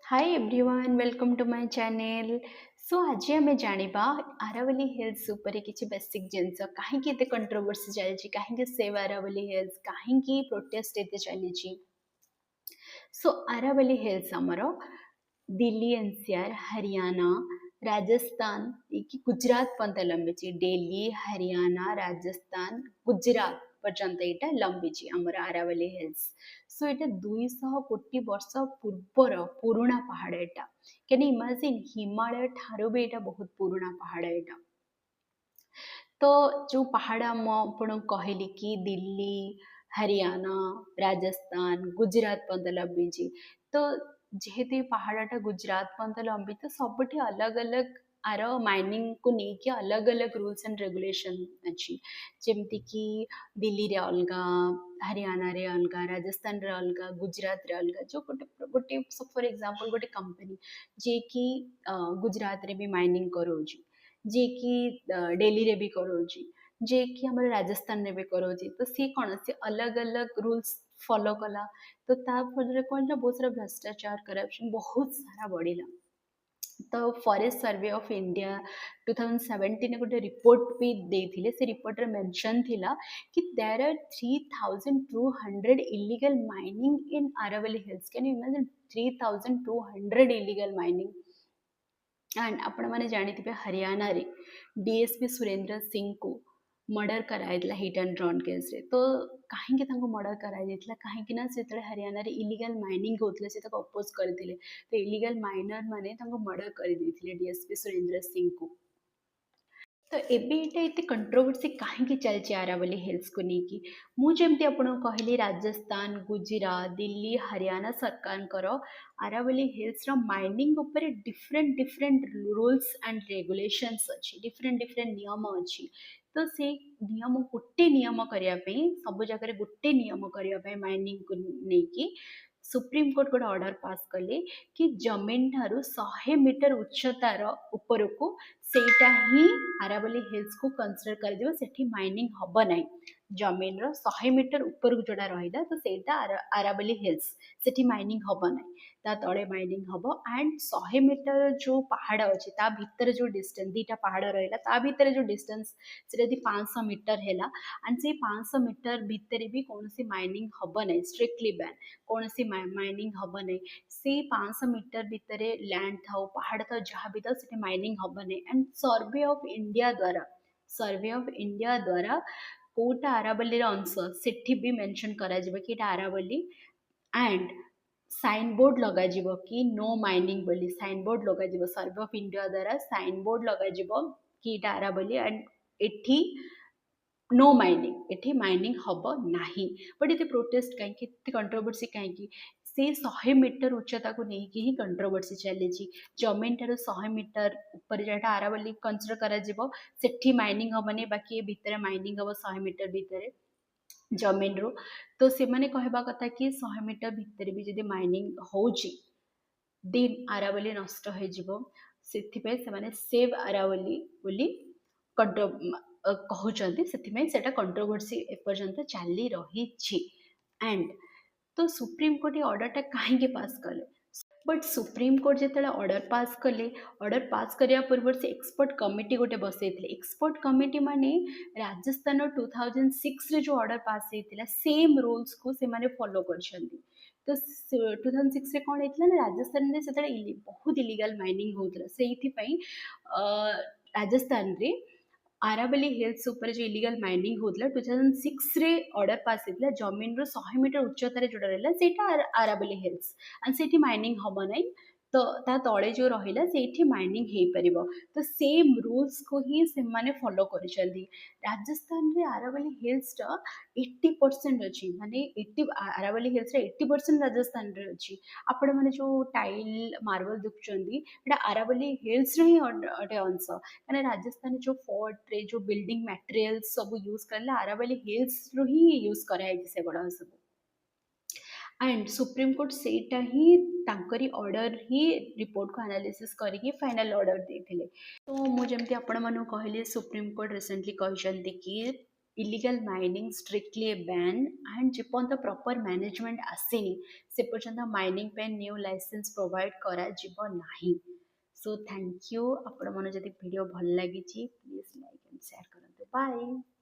Hi everyone welcome to my channel. So आज आम जाना आरावली हिल्स उपरे किसी बेसिक जिनस कहीं एत कंट्रोवर्सी चली कहीं सेव आरावली हिल्स कहीं प्रोटेस्ट एत चली। सो आरावली हिल्स आमर दिल्ली एनसीआर हरियाणा राजस्थान कि गुजरात पर्यंत लंबी दिल्ली हरियाणा राजस्थान गुजरात पर्यंत यहाँ लंबी आमर आरावली हिल्स। सो ये 200 कोटी वर्ष पूर्वर पुराणा पहाड़ यहाँ कैन इमेजिन हिमालय ठारू भी यहाँ बहुत पुराणा पहाड़ यहाँ। तो जो पहाड़ आपको कहली कि दिल्ली हरियाणा राजस्थान गुजरात पर्यंत लंबी तो जेहेतु पहाड़टा गुजरात पर्यंत लंबी तो सबुठ अलग अलग आर माइनिंग को लेकिन अलग अलग रूल्स एंड रेगुलेशन अच्छी जमती कि दिल्ली रे अलग हरियाणा रे अलग राजस्थान रे अलग गुजरात रे अलग जो गोटे गोटे फॉर एग्जांपल गोटे कंपनी जे कि गुजरात रे भी माइनिंग करोची जे कि दिल्ली रे भी करोची जे कि हमारे राजस्थान रे भी करोची तो सी कौन सी अलग अलग रूल्स फॉलो कला तो ता फल कौन ना बहुत सारा भ्रष्टाचार करप्शन बहुत सारा बढ़ला। तो फॉरेस्ट सर्वे ऑफ इंडिया 2017 गोटे रिपोर्ट भी देथिले से रिपोर्ट रे मेंशन थिला कि there are 3200 illegal mining in Aravali hills. Can you imagine 3200 illegal mining. And आपण मैंने जानी हरियाणा रे डीएसपी सुरेंद्र सिंह को मर्डर कराइला हिट एंड रन केस रे। तो कहीं मर्डर कराइला कहीं से हरियाणा रे इलीगल माइनिंग होते से अपोज करते तो इलीगल माइनर मैंने मर्डर कर डीएसपी सुरेंद्र सिंह को। तो एबे ये इतने कंट्रोवर्सी कहीं चलती आरावली हिल्स को लेकिन मुझे आपको कहली राजस्थान गुजरात दिल्ली हरियाणा सरकार आरावली हिल्स माइनिंग उपर different different rules and regulations अच्छी डिफरेंट डिफरेंट नियम अच्छी। तो से नियम गोटे नियम करने सब जगह गोटे नियम करने माइनिंग को लेकिन सुप्रीम कोर्ट गोटे ऑर्डर पास कले कि जमीन ठारू 100 मीटर उच्चतार उपरको सेटा ही आरावली हिल्स को कंसीडर कर सेठी माइनिंग हब ना जमीन 100 मीटर ऊपर को जोड़ा रहा तो सेटा आरावली हिल्स सेठी माइनिंग हब ना ता तले माइनिंग हब। एंड 100 मीटर जो पहाड़ अच्छी ता भीतर जो डिस्टेंस दीटा पहाड़ रहा ता भीतर जो डिस्टेंस से 500 मीटर है एंड से 500 मीटर भीतर भी कौन सी माइनिंग हब ना स्ट्रिक्टली बैन कौन सी माइनिंग हब ना से 500 मीटर भीतर लैंड था पहाड़ था जहाँ भी था से माइनिंग हब ना। एंड सर्वे ऑफ इंडिया द्वारा कोटा आरावली अंश सेठी भी मेंशन करा जिबा कि आरावली एंड साइन बोर्ड लगा जिवो कि नो माइनिंग बोली साइन बोर्ड लगा जिवो सर्वे ऑफ इंडिया द्वारा साइन बोर्ड लगा जिवो कि आरावली एंड एठी नो माइनिंग एठी माइनिंग हब नाही। बट ये प्रोटेस्ट कहीं कंट्रोवर्सी कहीं से 100 मीटर उच्चता को लेकिन ही कंट्रोवर्सी चली जमीन ठार 100 मीटर ऊपर जहाँ आरावली कंसीडर कर माइनिंग हमने बाकी भितर माइनिंग हम 100 मीटर भितर जमीन रो। तो से माने कहबा कथा कि 100 मीटर भितर भी जदि माइनिंग होची दिन आरावली नष्ट हो जिवो सेथिपे से माने सेव आरावली बोली कहउचंती सेटा कंट्रोवर्सी एपर्यंत चली रही। एंड तो सुप्रीम कोर्ट ये ऑर्डर कहीं पास कले बट सुप्रीम कोर्ट जो ऑर्डर पास कले ऑर्डर पास करने पूर्व से एक्सपर्ट कमिटी गोटे बसई एक्सपर्ट कमिटी माने राजस्थान 2006 रे जो ऑर्डर पास होता सेम रूल्स को से माने फॉलो कर। तो 2006 रे कौन होता ना राजस्थान में से बहुत इलीगल माइनिंग होता से राजस्थान रे आरावली हिल्स ऊपर जो इलीगल माइनिंग होता 2006 रे ऑर्डर पास होता जमीन रो 100 मीटर उच्चतार जोड़ा रहा से आरावली हिल्स एंड से माइनिंग हम ना तो ता तले जो रहा से माइनिंग हो पार। तो सेम रूल्स को ही से माने फॉलो कर। राजस्थान रे आरावली हिल्स 80% अच्छी माने 80 आरावली हिल्स 80% राजस्थान रे अच्छी। आपण मैंने जो टाइल मार्बल देखुं आरावली हिल्स ही गोटे अंश मैंने राजस्थान जो फोर्ट रे जो बिल्डिंग मटेरियल्स सब यूज करले आरावली हिल्स रो ही यूज कराई से गुड़ा सब। एंड सुप्रीम कोर्ट सेटा ही तांकरी ऑर्डर ही रिपोर्ट को एनालिसिस करके फाइनल ऑर्डर देथिले। तो मुझे आपण मानु कहली सुप्रीम कोर्ट रिसेंटली कहते कि illegal mining strictly ban and जेपर्यंत प्रॉपर मैनेजमेंट आसेनी से पर्यंत माइनिंग पे न्यू लाइसेंस प्रोवाइड करा जिवो नाही। So thank you. आपण मन जदि वीडियो भल लगी प्लीज लाइक एंड शेयर करंतु। बाय।